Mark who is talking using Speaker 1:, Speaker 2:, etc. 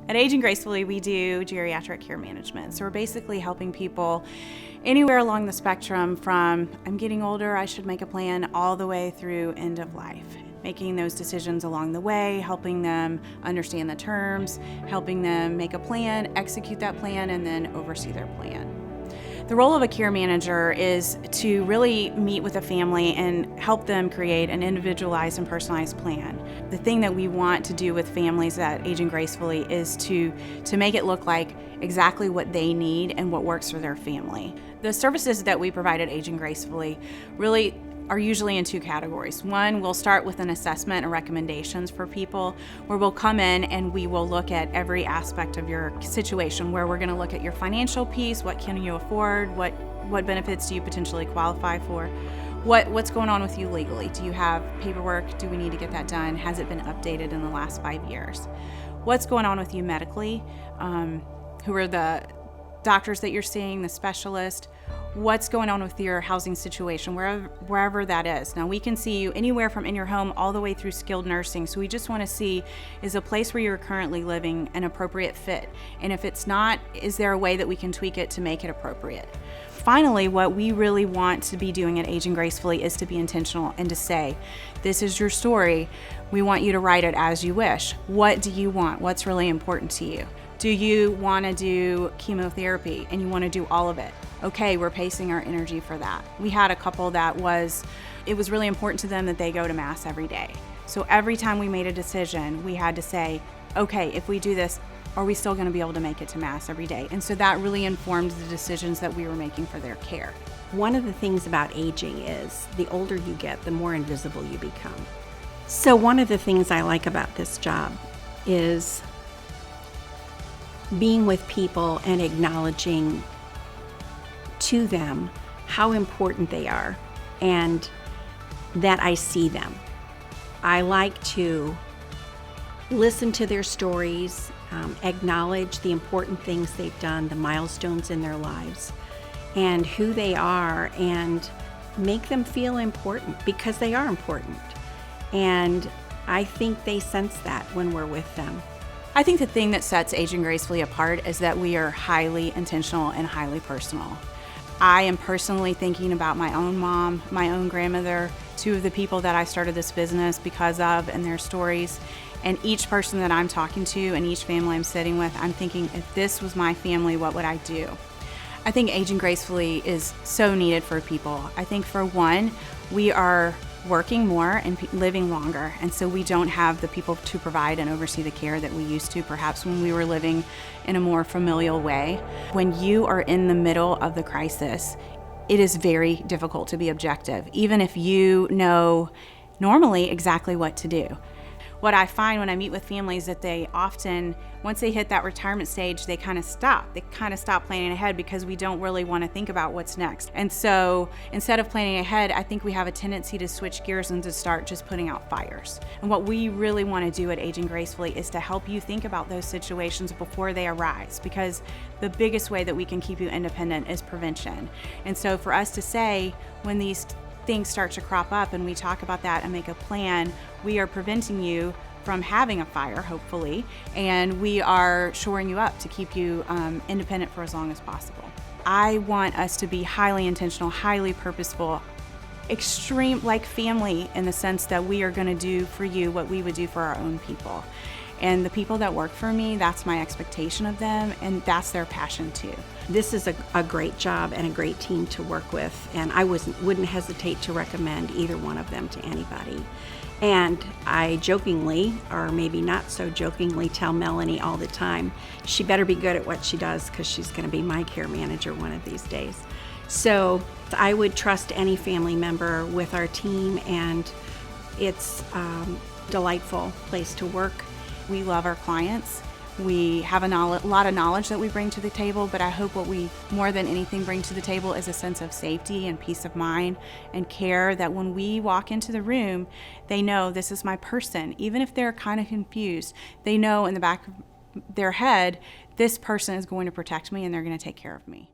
Speaker 1: At Aging Gracefully, we do geriatric care management. So we're basically helping people anywhere along the spectrum from I'm getting older, I should make a plan, all the way through end of life. Making those decisions along the way, helping them understand the terms, helping them make a plan, execute that plan, and then oversee their plan. The role of a care manager is to really meet with a family and help them create an individualized and personalized plan. The thing that we want to do with families at Aging Gracefully is to make it look like exactly what they need and what works for their family. The services that we provide at Aging Gracefully really are usually in two categories. One, we'll start with an assessment and recommendations for people, where we'll come in and we will look at every aspect of your situation, where we're going to look at your financial piece, what can you afford, what benefits do you potentially qualify for, what's going on with you legally, do you have paperwork, do we need to get that done, has it been updated in the last 5 years, what's going on with you medically, who are the doctors that you're seeing, the specialist, what's going on with your housing situation, wherever that is. Now, we can see you anywhere from in your home all the way through skilled nursing. So we just want to see, is a place where you're currently living an appropriate fit? And if it's not, is there a way that we can tweak it to make it appropriate? Finally, what we really want to be doing at Aging Gracefully is to be intentional and to say, this is your story. We want you to write it as you wish. What do you want? What's really important to you? Do you want to do chemotherapy and you want to do all of it? Okay, we're pacing our energy for that. We had a couple that it was really important to them that they go to Mass every day. So every time we made a decision, we had to say, okay, if we do this, are we still going to be able to make it to Mass every day? And so that really informed the decisions that we were making for their care.
Speaker 2: One of the things about aging is the older you get, the more invisible you become. So one of the things I like about this job is being with people and acknowledging to them how important they are and that I see them. I like to listen to their stories, acknowledge the important things they've done, the milestones in their lives, and who they are, and make them feel important, because they are important. And I think they sense that when we're with them.
Speaker 1: I think the thing that sets Aging Gracefully apart is that we are highly intentional and highly personal. I am personally thinking about my own mom, my own grandmother, two of the people that I started this business because of, and their stories. And each person that I'm talking to and each family I'm sitting with, I'm thinking, if this was my family, what would I do? I think Aging Gracefully is so needed for people. I think, for one, we are working more and living longer, and so we don't have the people to provide and oversee the care that we used to, perhaps when we were living in a more familial way. When you are in the middle of the crisis, it is very difficult to be objective, even if you know normally exactly what to do. What I find when I meet with families, that they often, once they hit that retirement stage, they kind of stop. They kind of stop planning ahead because we don't really want to think about what's next. And so instead of planning ahead, I think we have a tendency to switch gears and to start just putting out fires. And what we really want to do at Aging Gracefully is to help you think about those situations before they arise, because the biggest way that we can keep you independent is prevention. And so for us to say, when these things start to crop up and we talk about that and make a plan, we are preventing you from having a fire, hopefully, and we are shoring you up to keep you independent for as long as possible. I want us to be highly intentional, highly purposeful, extreme, like family, in the sense that we are going to do for you what we would do for our own people. And the people that work for me, that's my expectation of them, and that's their passion too.
Speaker 2: This is a great job and a great team to work with, and I wouldn't hesitate to recommend either one of them to anybody. And I jokingly, or maybe not so jokingly, tell Melanie all the time, she better be good at what she does, because she's going to be my care manager one of these days. So I would trust any family member with our team, and it's a delightful place to work.
Speaker 1: We love our clients. We have a lot of knowledge that we bring to the table, but I hope what we more than anything bring to the table is a sense of safety and peace of mind and care, that when we walk into the room, they know this is my person. Even if they're kind of confused, they know in the back of their head, this person is going to protect me and they're going to take care of me.